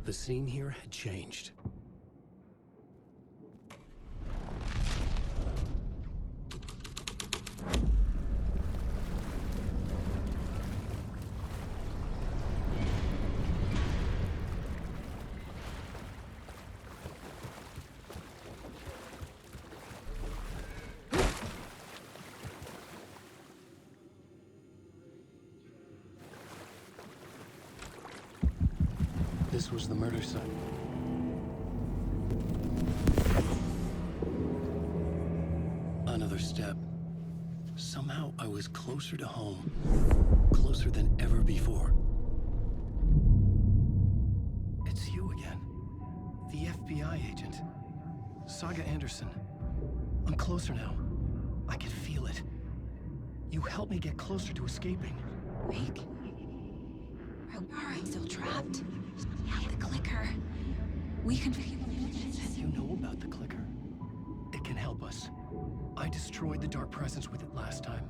The scene here had changed. This was the murder site. Another step. Somehow I was closer to home. Closer than ever before. It's you again. The FBI agent. Saga Anderson. I'm closer now. I can feel it. You helped me get closer to escaping. Rick? Are I still trapped? The clicker. We can... You know about the clicker. It can help us. I destroyed the dark presence with it last time.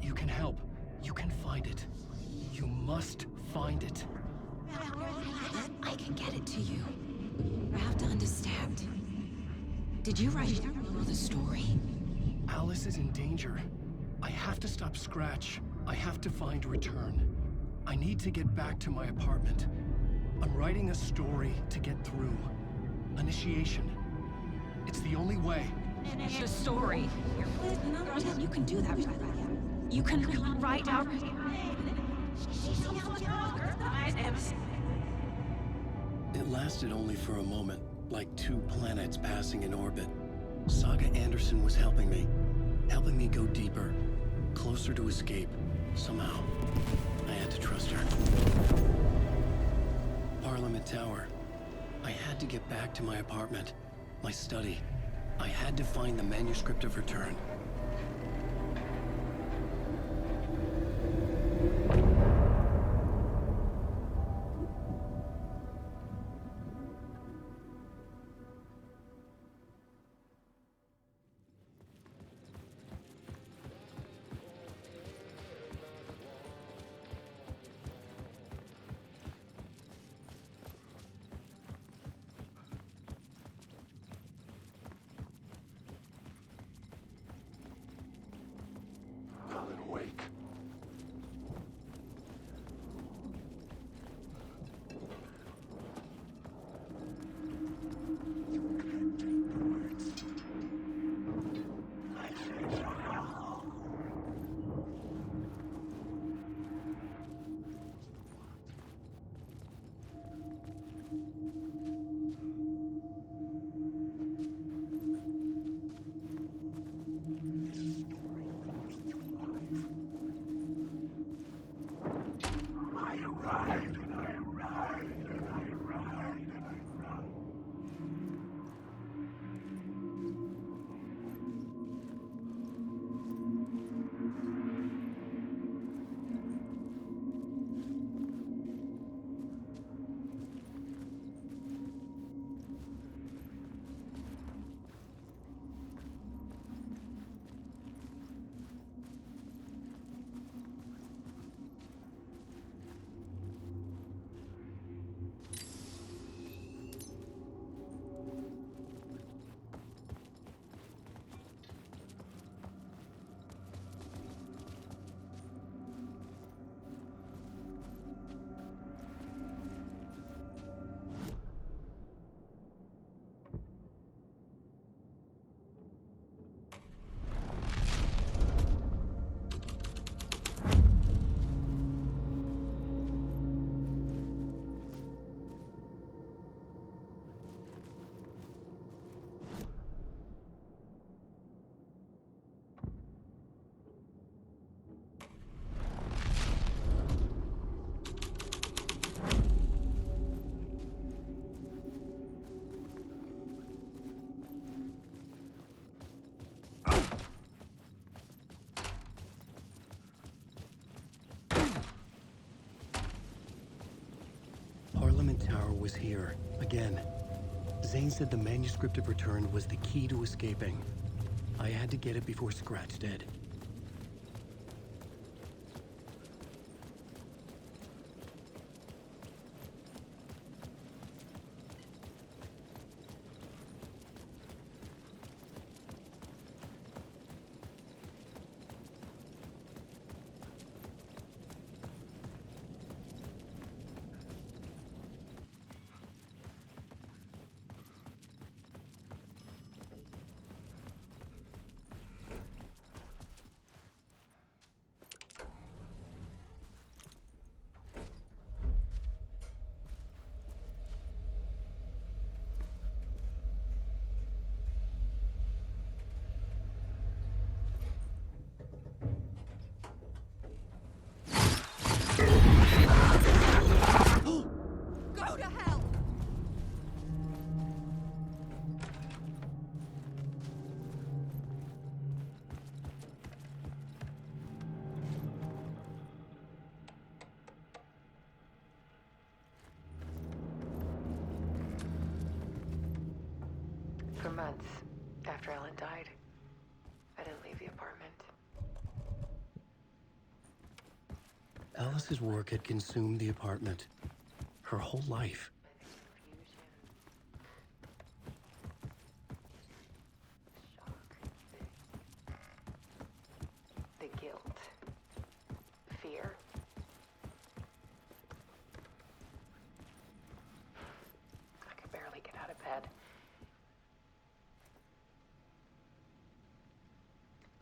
You can help. You can find it. You must find it. I can get it to you. I have to understand. Did you write the story? Alice is in danger. I have to stop Scratch. I have to find Return. I need to get back to my apartment. I'm writing a story to get through. Initiation. It's the only way. The story. You can do that. You can write out... It lasted only for a moment, like two planets passing in orbit. Saga Anderson was helping me go deeper, closer to escape. Somehow, I had to trust her. Parliament Tower. I had to get back to my apartment, my study. I had to find the manuscript of Return. was here, again. Zane said the manuscript of return was the key to escaping. I had to get it before Scratch did. Go to hell! For months after Ellen died, I didn't leave the apartment. Alice's work had consumed the apartment. Her whole life. The guilt, fear. I could barely get out of bed.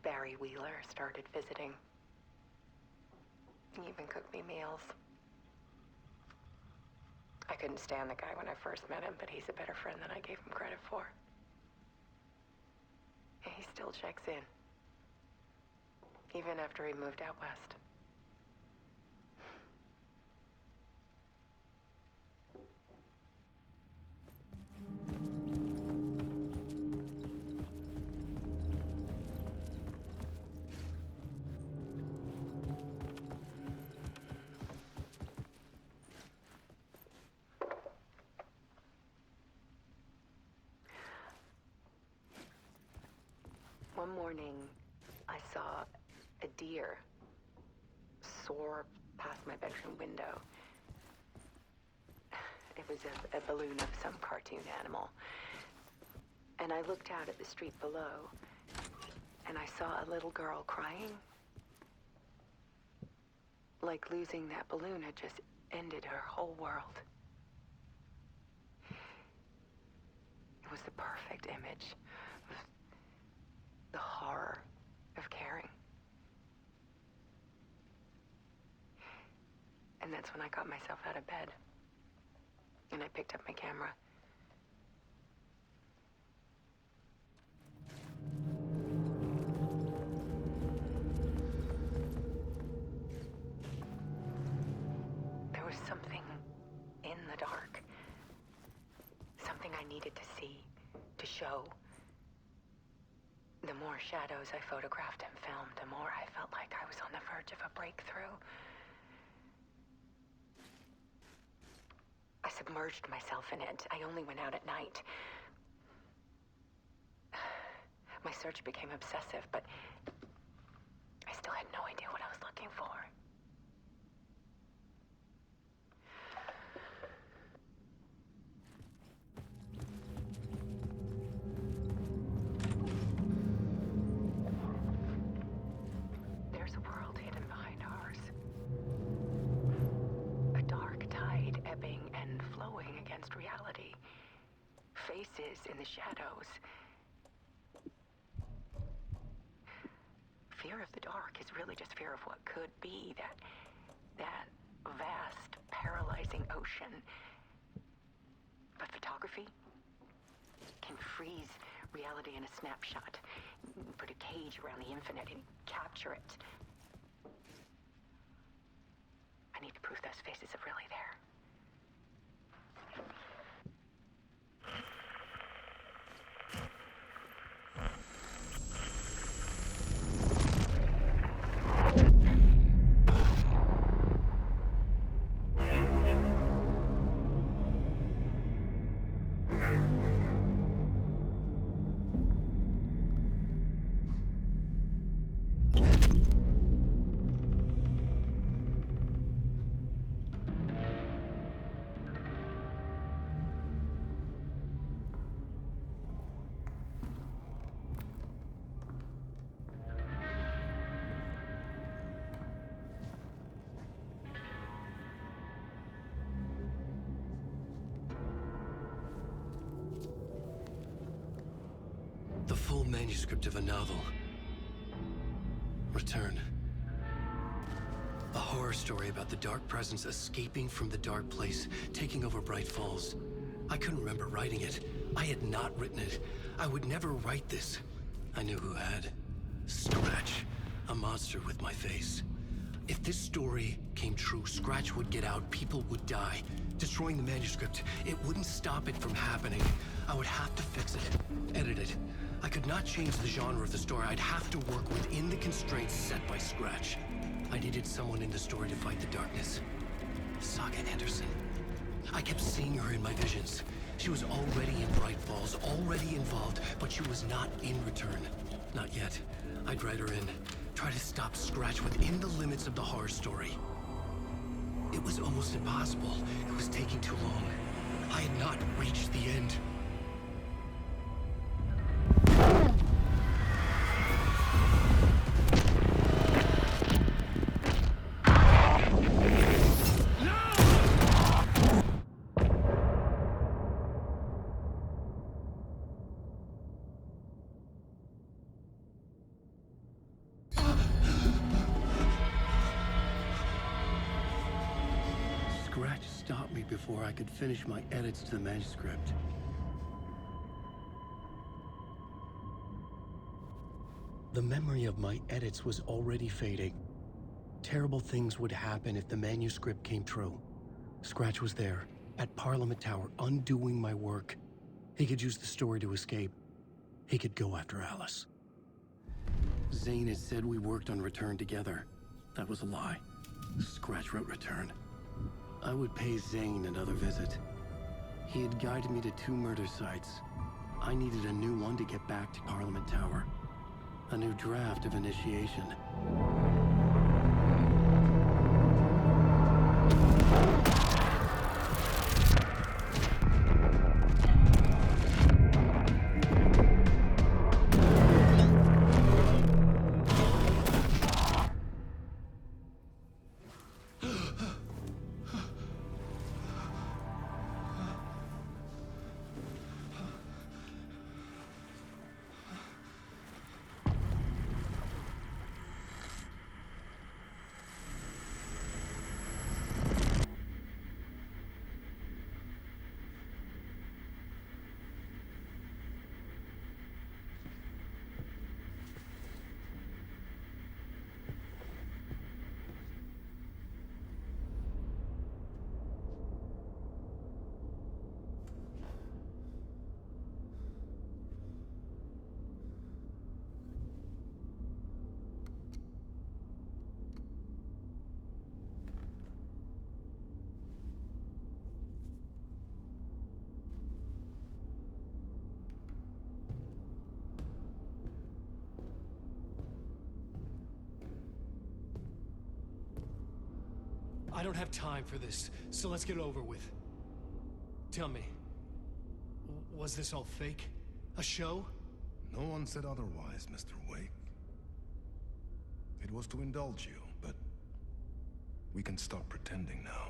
Barry Wheeler started visiting. He even cooked me meals. I couldn't stand the guy when I first met him, but he's a better friend than I gave him credit for. And he still checks in. Even after he moved out west. One morning, I saw a deer soar past my bedroom window. It was a balloon of some cartoon animal. And I looked out at the street below, and I saw a little girl crying. Like losing that balloon had just ended her whole world. It was the perfect image of the horror of caring. And that's when I got myself out of bed. And I picked up my camera. There was something in the dark. Something I needed to see, to show. The more shadows I photographed and filmed, the more I felt like I was on the verge of a breakthrough. I submerged myself in it. I only went out at night. My search became obsessive, but I still had no idea what I was looking for. There's a world hidden behind ours. A dark tide ebbing and flowing against reality. Faces in the shadows. Fear of the dark is really just fear of what could be, that vast, paralyzing ocean. But photography can freeze reality in a snapshot, put a cage around the infinite and capture it. I need proof those faces are really there. manuscript of a novel. Return. A horror story about the dark presence escaping from the dark place, taking over Bright Falls. I couldn't remember writing it. I had not written it. I would never write this. I knew who had. Scratch. A monster with my face. If this story came true, Scratch would get out, people would die. Destroying the manuscript, it wouldn't stop it from happening. I would have to fix it, edit it. I could not change the genre of the story. I'd have to work within the constraints set by Scratch. I needed someone in the story to fight the darkness. Saga Anderson. I kept seeing her in my visions. She was already in Bright Falls, already involved, but she was not in Return. Not yet. I'd write her in. Try to stop Scratch within the limits of the horror story. It was almost impossible. It was taking too long. I had not reached the end. Scratch stopped me before I could finish my edits to the manuscript. The memory of my edits was already fading. Terrible things would happen if the manuscript came true. Scratch was there, at Parliament Tower, undoing my work. He could use the story to escape. He could go after Alice. Zane had said we worked on Return together. That was a lie. Scratch wrote Return. I would pay Zane another visit. He had guided me to 2 murder sites. I needed a new one to get back to Parliament Tower. A new draft of initiation. I don't have time for this, so let's get it over with. Tell me, was this all fake? A show? No one said otherwise, Mr. Wake. It was to indulge you, but we can stop pretending now.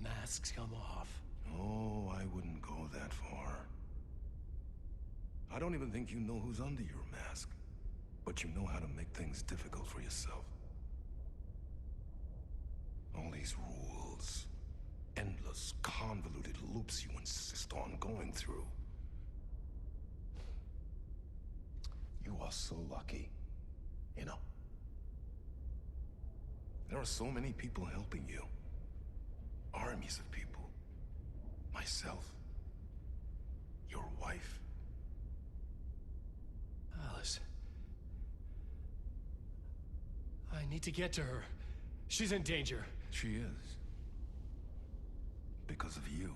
Masks come off. Oh, I wouldn't go that far. I don't even think you know who's under your mask, but you know how to make things difficult for yourself. All these rules, endless, convoluted loops you insist on going through. You are so lucky, you know. There are so many people helping you. Armies of people. Myself. Your wife. Alice. I need to get to her. She's in danger. She is. Because of you.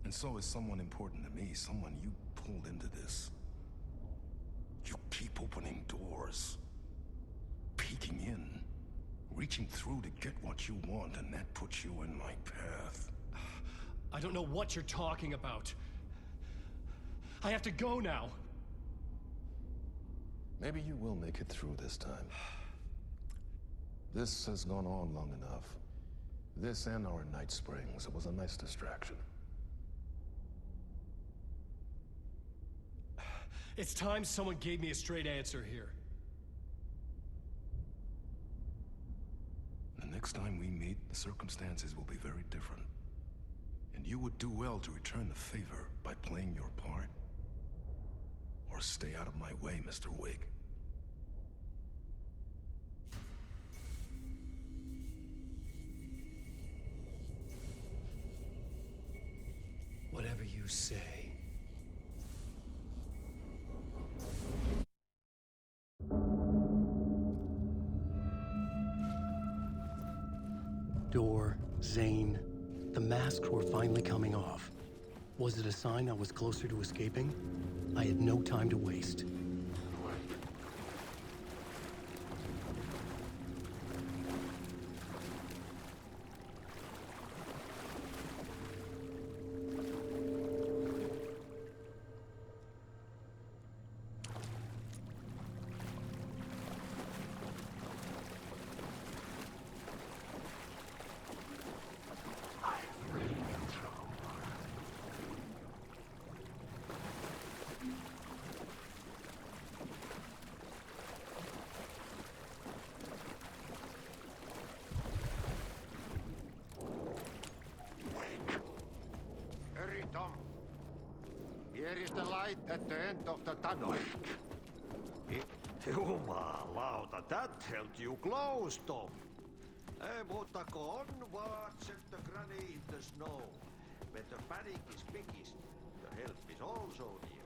And so is someone important to me, someone you pulled into this. You keep opening doors. Peeking in. Reaching through to get what you want, and that puts you in my path. I don't know what you're talking about. I have to go now. Maybe you will make it through this time. This has gone on long enough. This and our night springs. It was a nice distraction. It's time someone gave me a straight answer here. The next time we meet, the circumstances will be very different. And you would do well to return the favor by playing your part. Or stay out of my way, Mr. Wig. Whatever you say. Door, Zane, the masks were finally coming off. Was it a sign I was closer to escaping? I had no time to waste. Tom. Here is the light at the end of the tunnel. Jumalauta, that held you close, Tom. Mutta on watch the granny in the snow. When the panic is biggest, the help is also near.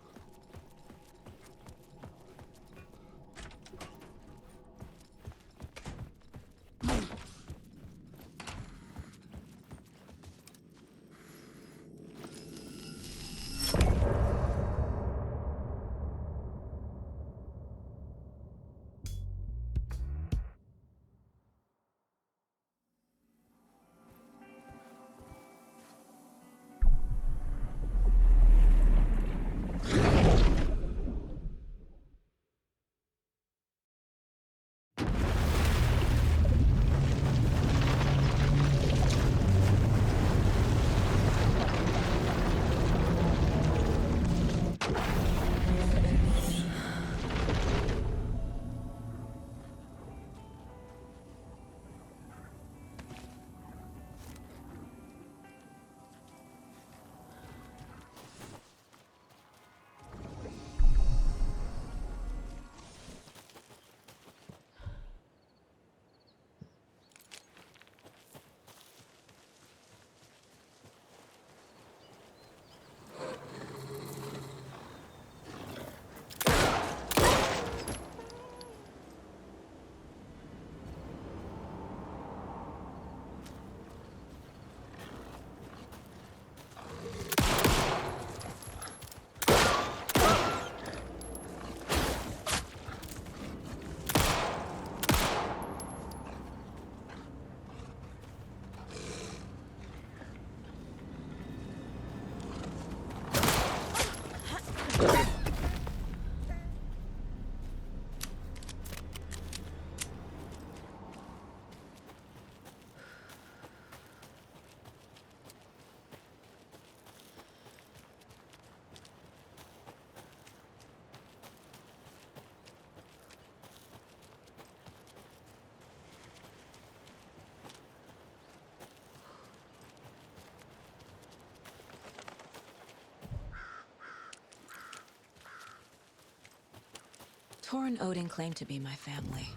Tor and Odin claim to be my family.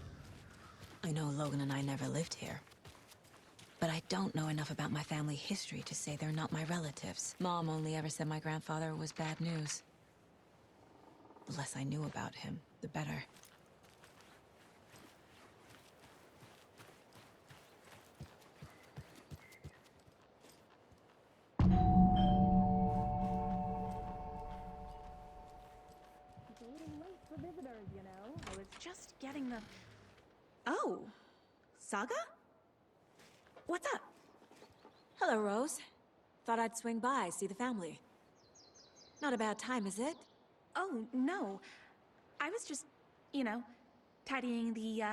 I know Logan and I never lived here. But I don't know enough about my family history to say they're not my relatives. Mom only ever said my grandfather was bad news. The less I knew about him, the better. I was just getting the... Oh, Saga? What's up? Hello, Rose. Thought I'd swing by, see the family. Not a bad time, is it? Oh, no. I was just, tidying the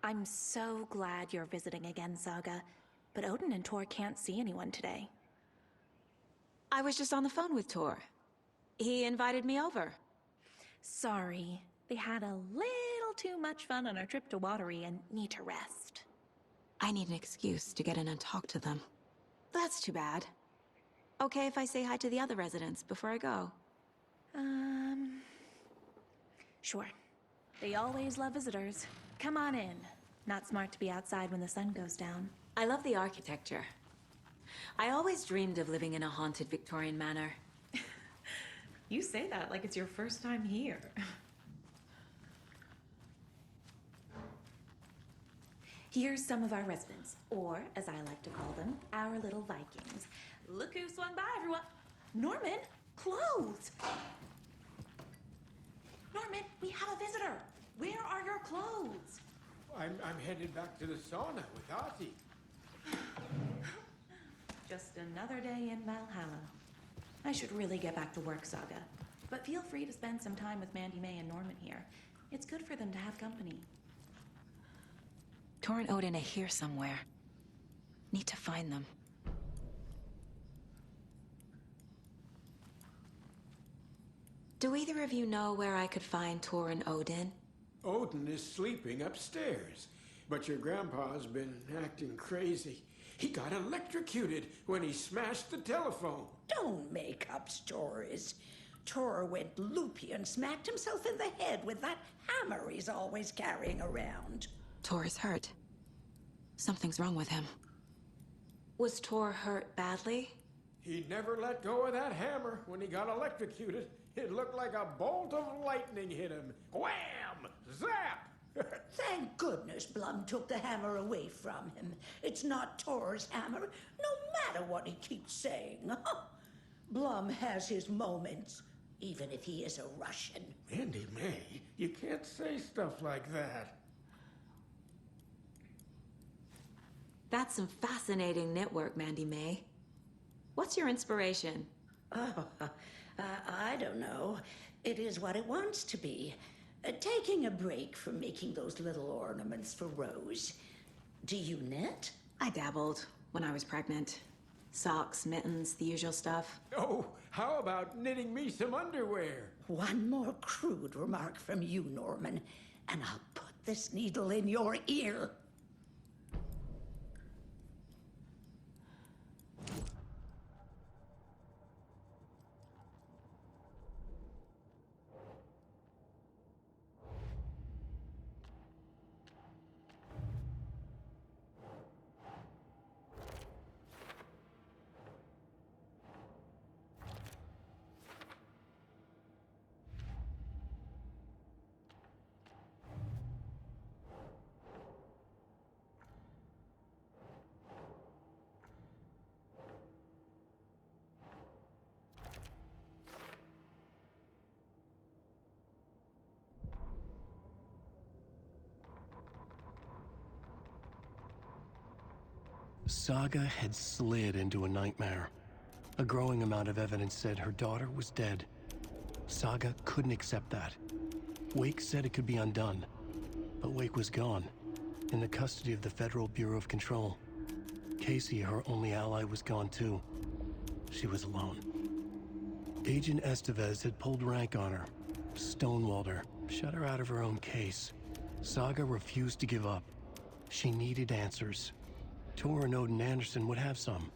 I'm so glad you're visiting again, Saga. But Odin and Tor can't see anyone today. I was just on the phone with Tor. He invited me over. Sorry. They had a little too much fun on our trip to Watery and need to rest. I need an excuse to get in and talk to them. That's too bad. Okay if I say hi to the other residents before I go? Sure. They always love visitors. Come on in. Not smart to be outside when the sun goes down. I love the architecture. I always dreamed of living in a haunted Victorian manor. You say that like it's your first time here. Here's some of our residents, or as I like to call them, our little Vikings. Look who swung by, everyone. Norman, clothes! Norman, we have a visitor. Where are your clothes? I'm headed back to the sauna with Ozzy. Just another day in Valhalla. I should really get back to work, Saga. But feel free to spend some time with Mandy May and Norman here. It's good for them to have company. Tor and Odin are here somewhere. Need to find them. Do either of you know where I could find Tor and Odin? Odin is sleeping upstairs, but your grandpa's been acting crazy. He got electrocuted when he smashed the telephone. Don't make up stories. Tor went loopy and smacked himself in the head with that hammer he's always carrying around. Tor is hurt. Something's wrong with him. Was Tor hurt badly? He never let go of that hammer when he got electrocuted. It looked like a bolt of lightning hit him. Wham! Zap! Thank goodness Blum took the hammer away from him. It's not Tor's hammer, no matter what he keeps saying. Blum has his moments, even if he is a Russian. Mandy May, you can't say stuff like that. That's some fascinating knitwork, Mandy May. What's your inspiration? Oh, I don't know. It is what it wants to be. Taking a break from making those little ornaments for Rose. Do you knit? I dabbled when I was pregnant. Socks, mittens, the usual stuff. Oh, how about knitting me some underwear? One more crude remark from you, Norman, and I'll put this needle in your ear. Saga had slid into a nightmare. A growing amount of evidence said her daughter was dead. Saga couldn't accept that. Wake said it could be undone, but Wake was gone, in the custody of the Federal Bureau of Control. Casey, her only ally, was gone too. She was alone. Agent Estevez had pulled rank on her, stonewalled her, shut her out of her own case. Saga refused to give up. She needed answers. Tor and Odin Anderson would have some.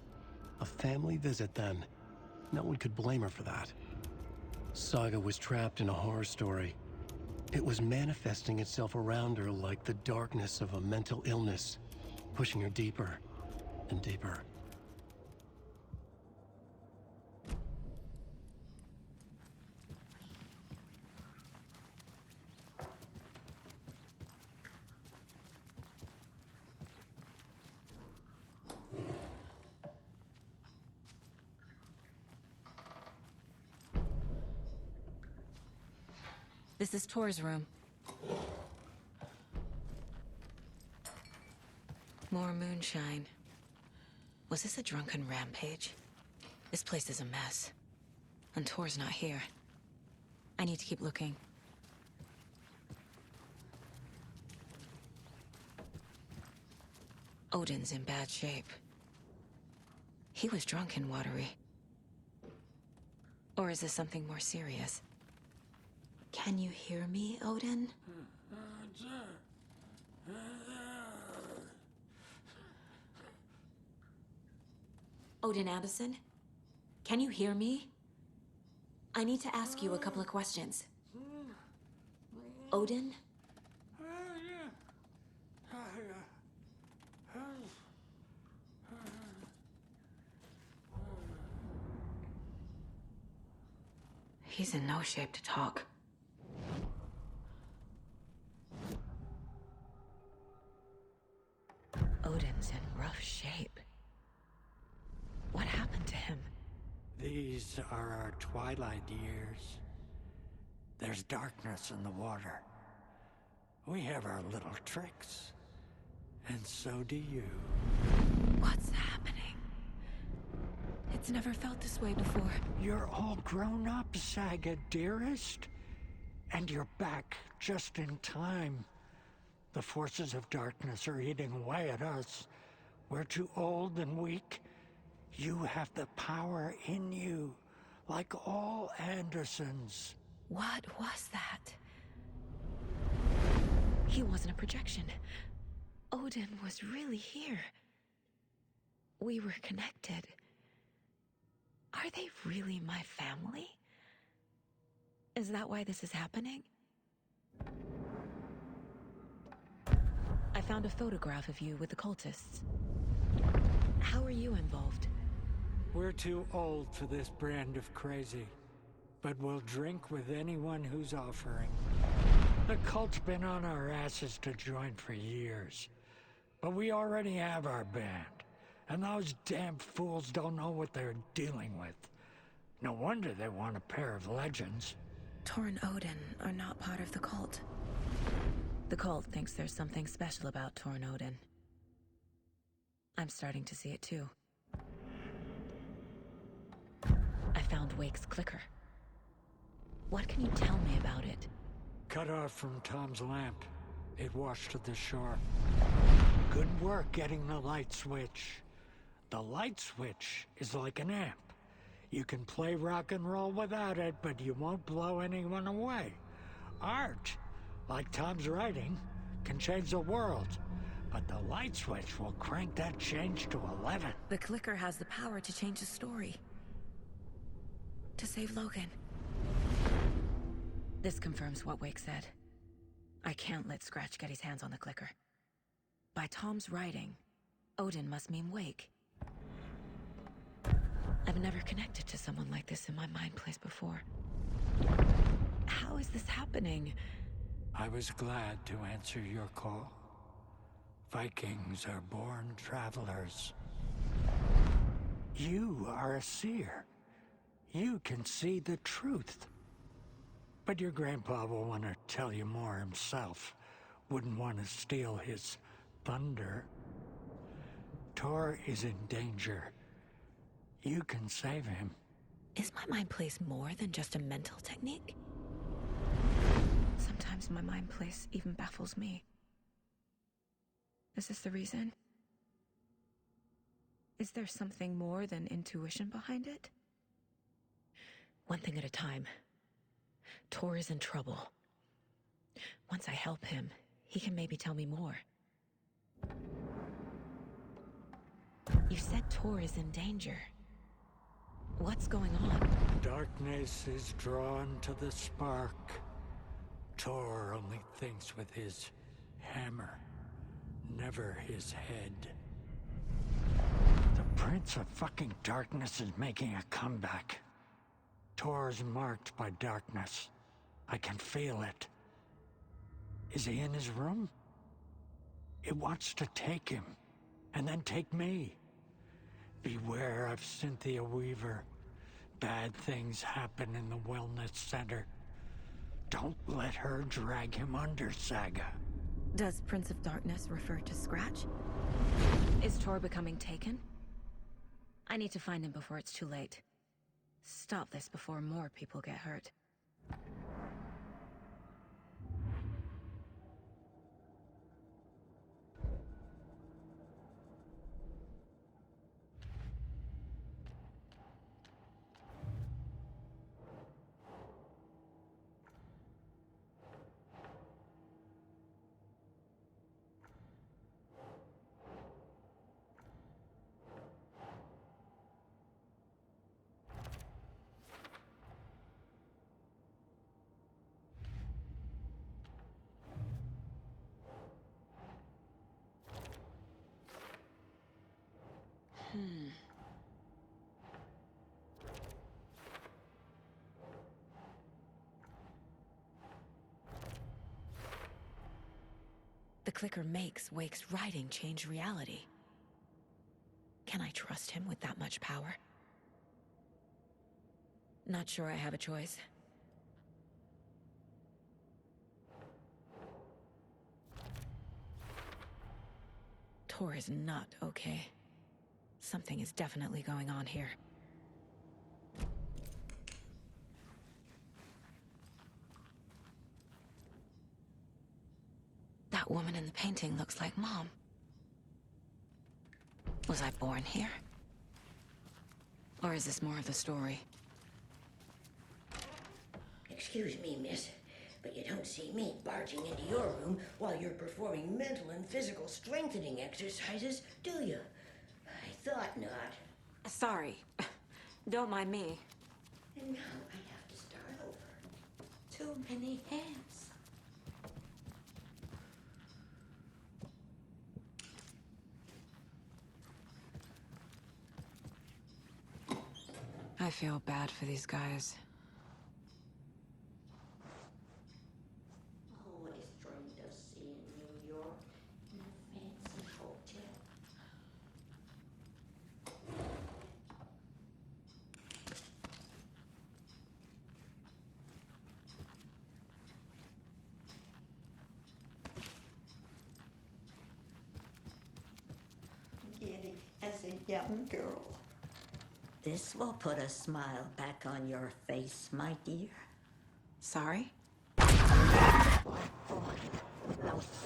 A family visit, then. No one could blame her for that. Saga was trapped in a horror story. It was manifesting itself around her like the darkness of a mental illness, pushing her deeper and deeper. This is Tor's room. More moonshine. Was this a drunken rampage? This place is a mess. And Tor's not here. I need to keep looking. Odin's in bad shape. He was drunk in Watery. Or is this something more serious? Can you hear me, Odin? Odin Anderson? Can you hear me? I need to ask you a couple of questions. Odin? He's in no shape to talk. Odin's in rough shape. What happened to him? These are our twilight years. There's darkness in the water. We have our little tricks. And so do you. What's happening? It's never felt this way before. You're all grown up, Saga, dearest. And you're back just in time. The forces of darkness are eating away at us. We're too old and weak. You have the power in you, like all Andersons. What was that? He wasn't a projection. Odin was really here. We were connected. Are they really my family? Is that why this is happening? I found a photograph of you with the cultists. How are you involved? We're too old for this brand of crazy, but we'll drink with anyone who's offering. The cult's been on our asses to join for years, but we already have our band, and those damn fools don't know what they're dealing with. No wonder they want a pair of legends. Tor and Odin are not part of the cult. The cult thinks there's something special about Tor and Odin. I'm starting to see it too. I found Wake's clicker. What can you tell me about it? Cut off from Tom's lamp. It washed to the shore. Good work getting the light switch. The light switch is like an amp. You can play rock and roll without it, but you won't blow anyone away. Art, like Tom's writing, can change the world. But the light switch will crank that change to 11. The clicker has the power to change the story. To save Logan. This confirms what Wake said. I can't let Scratch get his hands on the clicker. By Tom's writing, Odin must mean Wake. I've never connected to someone like this in my mind place before. How is this happening? I was glad to answer your call. Vikings are born travelers. You are a seer. You can see the truth. But your grandpa will want to tell you more himself. Wouldn't want to steal his thunder. Tor is in danger. You can save him. Is my mind place more than just a mental technique? Sometimes my mind place even baffles me. Is this the reason? Is there something more than intuition behind it? One thing at a time. Tor is in trouble. Once I help him, he can maybe tell me more. You said Tor is in danger. What's going on? Darkness is drawn to the spark. Tor only thinks with his hammer, never his head. The Prince of fucking Darkness is making a comeback. Tor's marked by darkness. I can feel it. Is he in his room? It wants to take him, and then take me. Beware of Cynthia Weaver. Bad things happen in the wellness center. Don't let her drag him under, Saga. Does Prince of Darkness refer to Scratch? Is Tor becoming taken? I need to find him before it's too late. Stop this before more people get hurt. clicker makes Wake's writing change reality. Can I trust him with that much power? Not sure I have a choice. Tor is not okay. Something is definitely going on here. That woman in the painting looks like Mom. Was I born here? Or is this more of the story? Excuse me, miss, but you don't see me barging into your room while you're performing mental and physical strengthening exercises, do you? I thought not. Sorry. Don't mind me. And now I have to start over. Too many hands. I feel bad for these guys. Always dreamed of seeing New York in a fancy hotel. Giddy as a young girl. This will put a smile back on your face, my dear. Sorry? No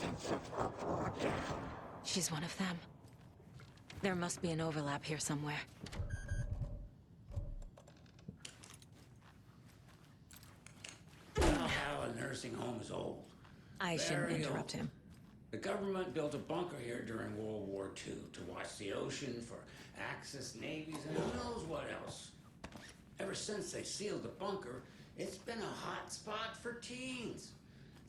sense of up or down. She's one of them. There must be an overlap here somewhere. Valhalla nursing home is old. I shouldn't Very interrupt old. him. The government built a bunker here during World War II to watch the ocean for Axis navies and who knows what else. Ever since they sealed the bunker, it's been a hot spot for teens.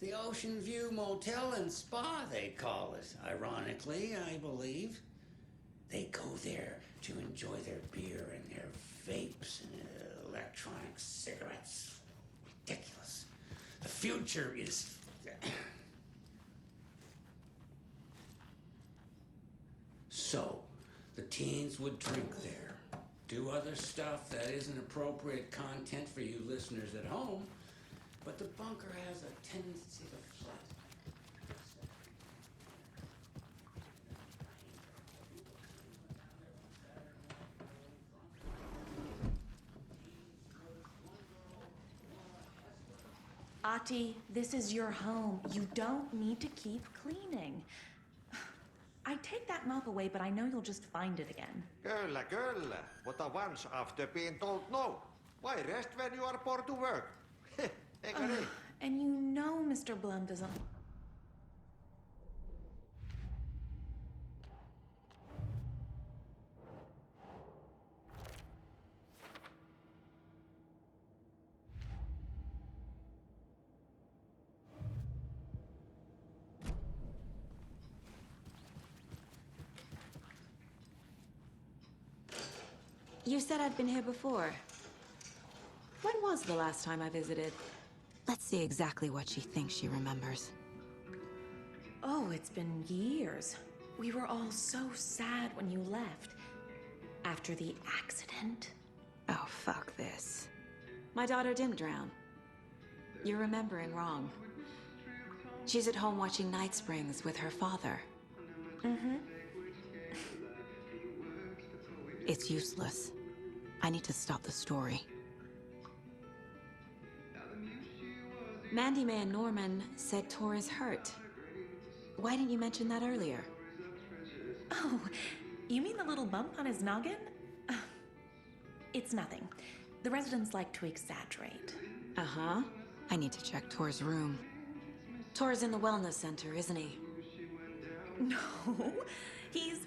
The Ocean View Motel and Spa, they call it. Ironically, I believe. They go there to enjoy their beer and their vapes and electronic cigarettes. Ridiculous. The future is... So, the teens would drink there, do other stuff that isn't appropriate content for you listeners at home, but the bunker has a tendency to flood. Ati, this is your home. You don't need to keep cleaning. I take that mop away, but I know you'll just find it again. Kyllä, kyllä. Mutta once after being told no. Why rest when you are bored to work? Eikö niin? And you know Mr. Blum doesn't... You said I'd been here before. When was the last time I visited? Let's see exactly what she thinks she remembers. Oh, it's been years. We were all so sad when you left. After the accident. Oh, fuck this. My daughter didn't drown. You're remembering wrong. She's at home watching Night Springs with her father. Mm-hmm. It's useless. I need to stop the story. Mandy May and Norman said Tor is hurt. Why didn't you mention that earlier? Oh, you mean the little bump on his noggin? It's nothing. The residents like to exaggerate. Uh-huh. I need to check Tor's room. Tor's in the wellness center, isn't he? No, he's...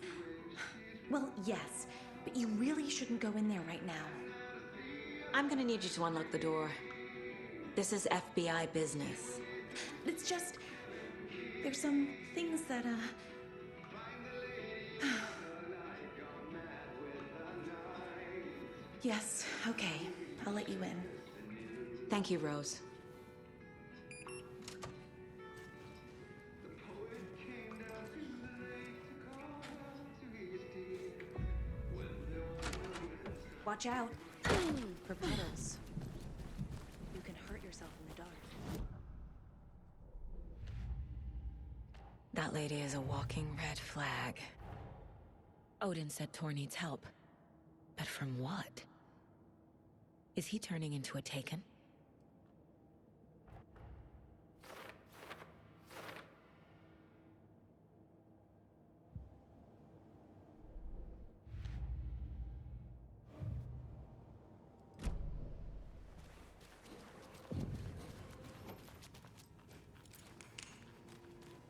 Well, yes, but you really shouldn't go in there right now. I'm gonna need you to unlock the door. This is FBI business. It's just... There's some things that, Yes, okay. I'll let you in. Thank you, Rose. Watch out for puddles. You can hurt yourself in the dark. That lady is a walking red flag. Odin said Tor needs help. But from what? Is he turning into a Taken?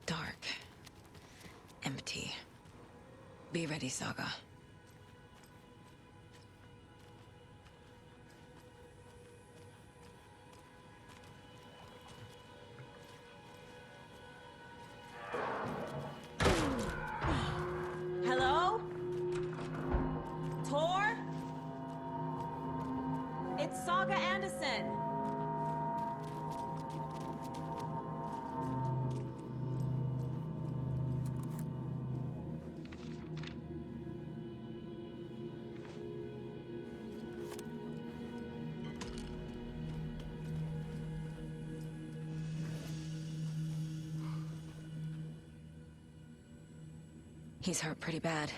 Dark. Empty. Be ready, Saga. Hello? Tor? It's Saga Anderson. He's hurt pretty bad,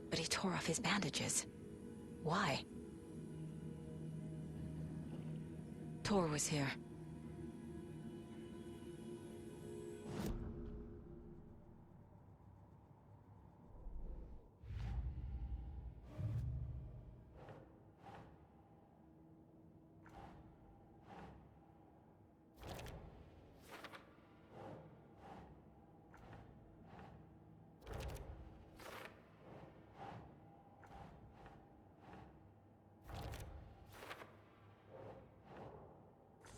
but he tore off his bandages. Why? Tor was here.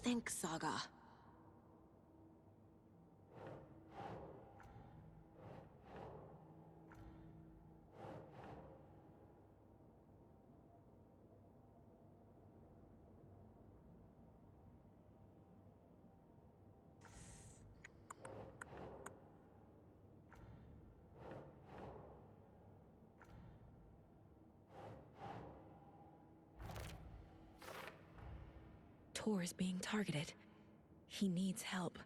Think, Saga. Tor is being targeted. He needs help.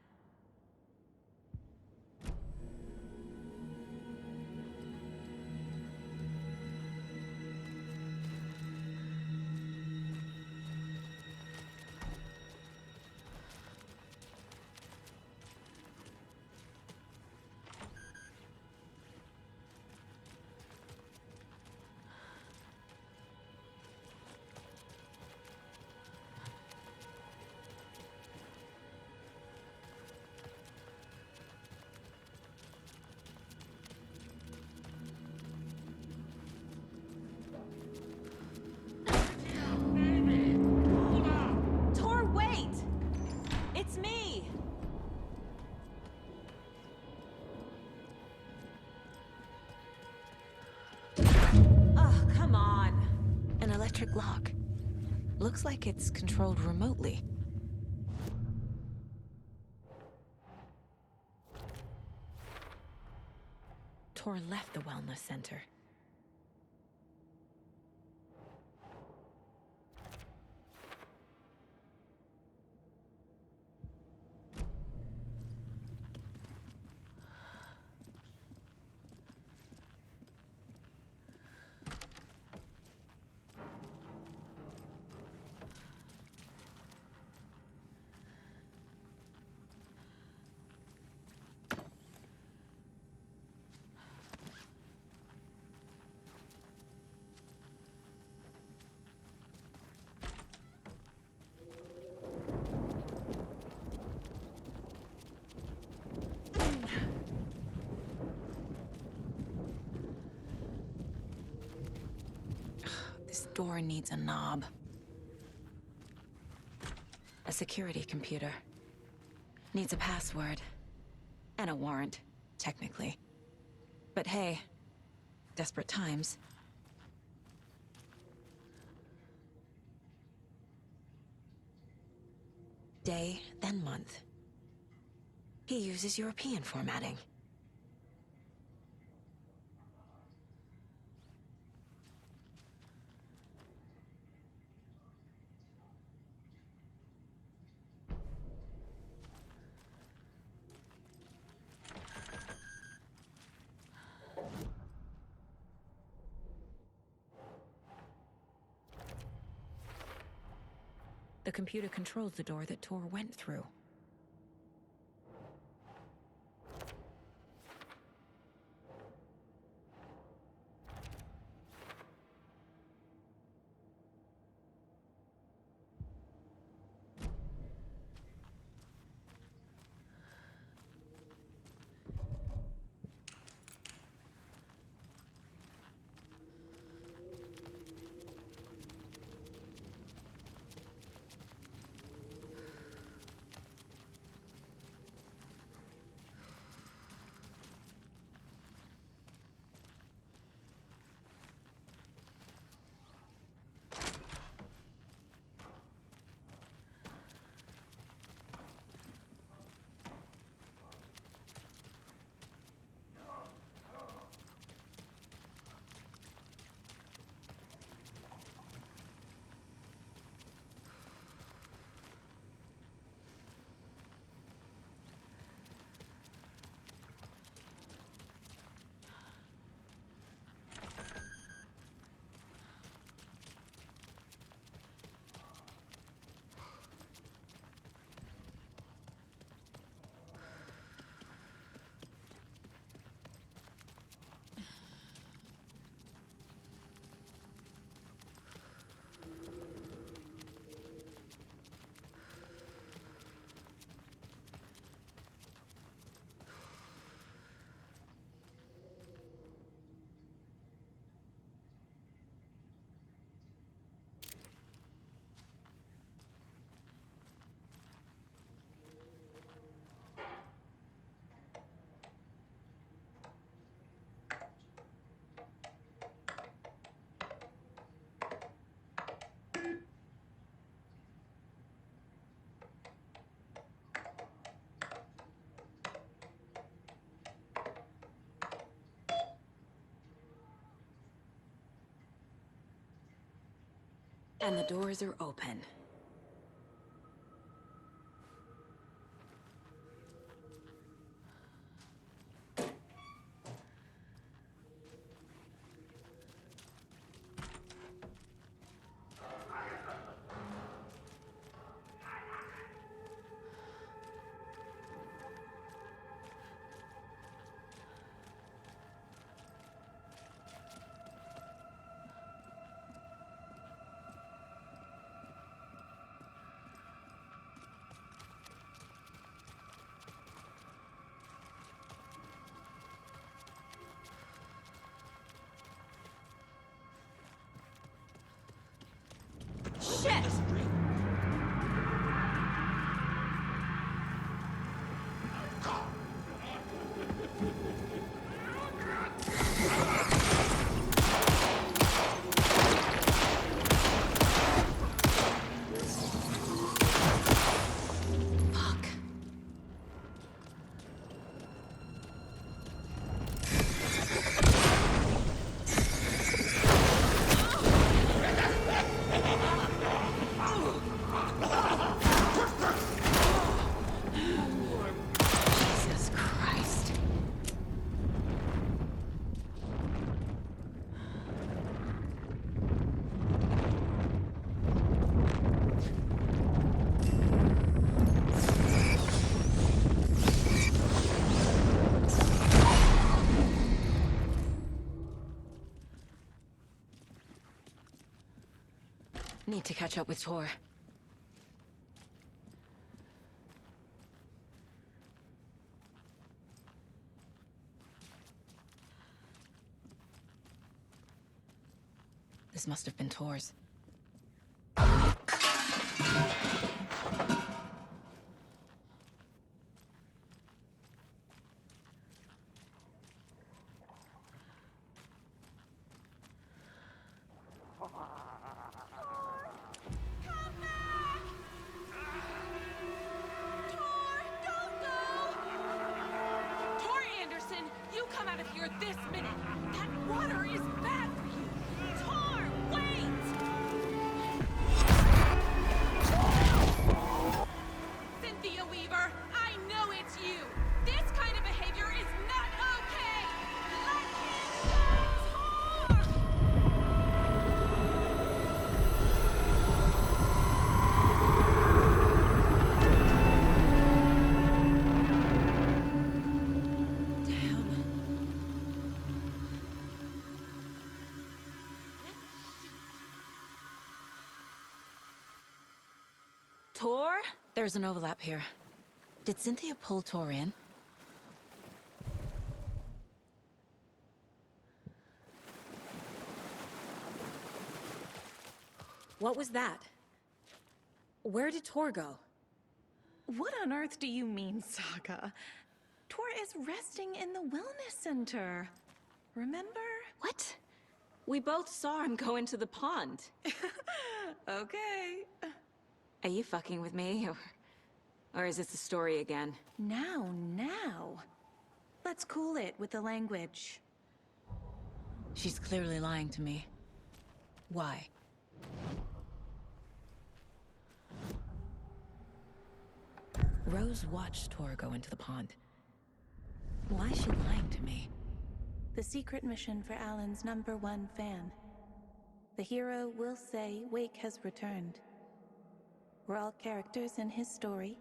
Tor, wait! It's me! Ugh, come on. An electric lock. Looks like it's controlled remotely. Tor left the wellness center. This door needs a knob. A security computer. Needs a password. And a warrant, technically. But hey, desperate times. Day, then month. He uses European formatting. computer controls the door that Tor went through. And the doors are open. Shit! Jesus Christ. Need to catch up with Tor. This must have been Tor's. Tor Anderson, you come out of here this minute! That water is bad for you! Tor, wait! Cynthia Weaver, I know it's you! This kind of behavior is not okay! Let him go, Tor! Tor? There's an overlap here. Did Cynthia pull Tor in? What was that? Where did Tor go? What on earth do you mean, Saga? Tor is resting in the wellness center. Remember? What? We both saw him go into the pond. Okay. Are you fucking with me, or is this the story again? Now. Let's cool it with the language. She's clearly lying to me. Why? Rose watched Tor go into the pond. Why is she lying to me? The secret mission for Alan's #1 fan. The hero will say Wake has returned. We're all characters in his story.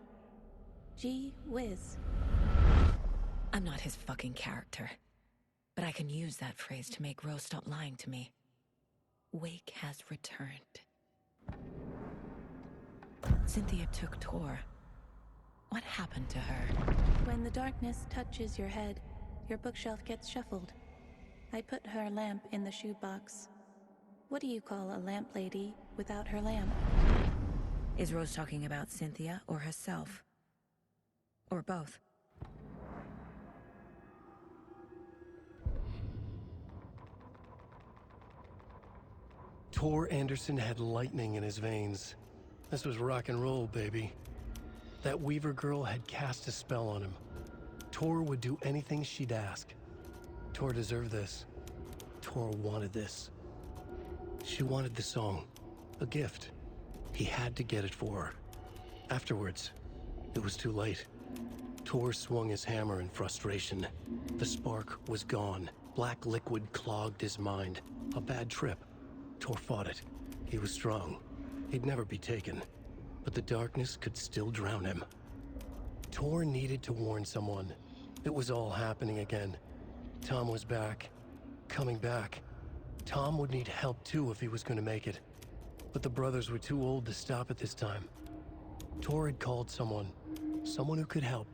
Gee whiz. I'm not his fucking character. But I can use that phrase to make Rose stop lying to me. Wake has returned. Cynthia took Tor. What happened to her? When the darkness touches your head, your bookshelf gets shuffled. I put her lamp in the shoebox. What do you call a lamp lady without her lamp? Is Rose talking about Cynthia or herself? Or both? Tor Anderson had lightning in his veins. This was rock and roll, baby. That Weaver girl had cast a spell on him. Tor would do anything she'd ask. Tor deserved this. Tor wanted this. She wanted the song. A gift. He had to get it for her. Afterwards, it was too late. Tor swung his hammer in frustration. The spark was gone. Black liquid clogged his mind. A bad trip. Tor fought it. He was strong. He'd never be taken. But the darkness could still drown him. Tor needed to warn someone. It was all happening again. Tom was back. Coming back. Tom would need help too if he was going to make it. But the brothers were too old to stop at this time. Tor had called someone. Someone who could help.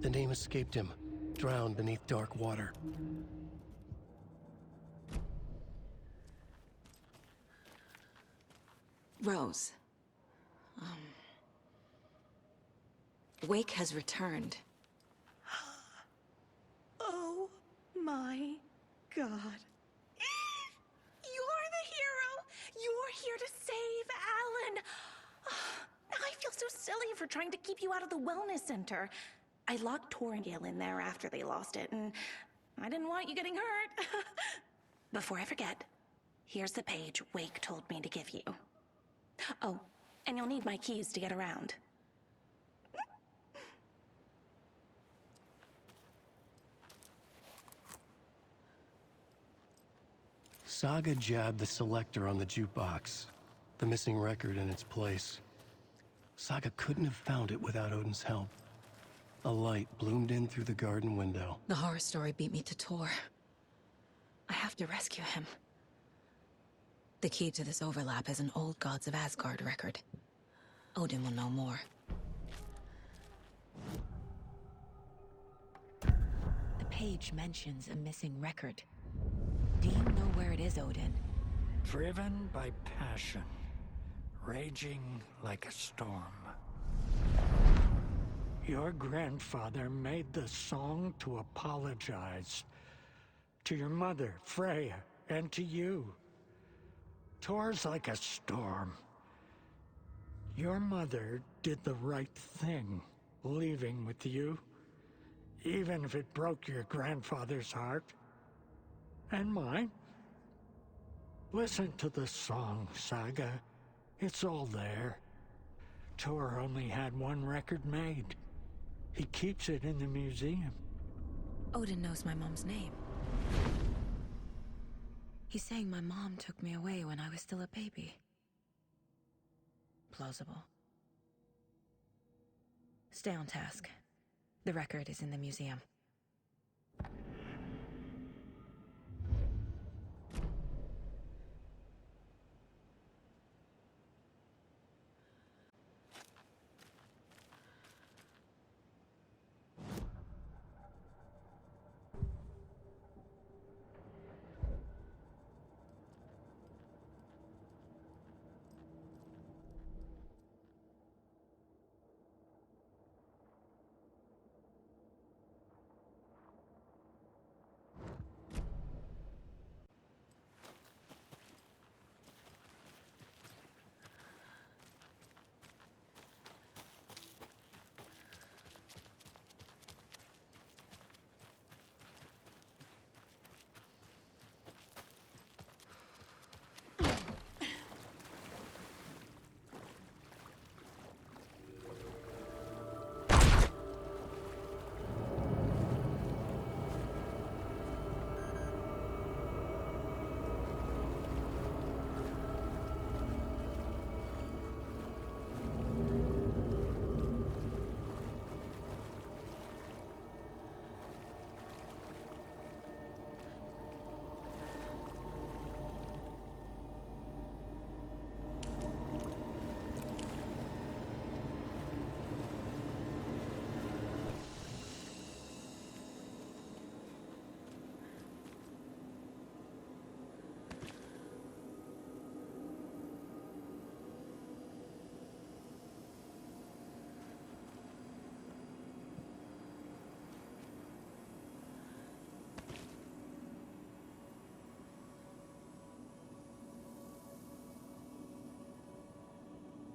The name escaped him. Drowned beneath dark water. Rose. Wake has returned. Oh my God. You're the hero! You're here to save Alan! I feel so silly for trying to keep you out of the wellness center. I locked Tor and Gale in there after they lost it, and I didn't want you getting hurt. Before I forget, here's the page Wake told me to give you. Oh, and you'll need my keys to get around. Saga jabbed the selector on the jukebox, the missing record in its place. Saga couldn't have found it without Odin's help. A light bloomed in through the garden window. The horror story beat me to Tor. I have to rescue him. The key to this overlap is an old Gods of Asgard record. Odin will know more. The page mentions a missing record. Do you know where it is, Odin? Driven by passion, raging like a storm. Your grandfather made the song to apologize to your mother, Freya, and to you. Tor's like a storm. Your mother did the right thing, leaving with you, even if it broke your grandfather's heart. And mine. Listen to the song, Saga. It's all there. Tor only had one record made. He keeps it in the museum. Odin knows my mom's name. He's saying my mom took me away when I was still a baby. Plausible. Stay on task. The record is in the museum.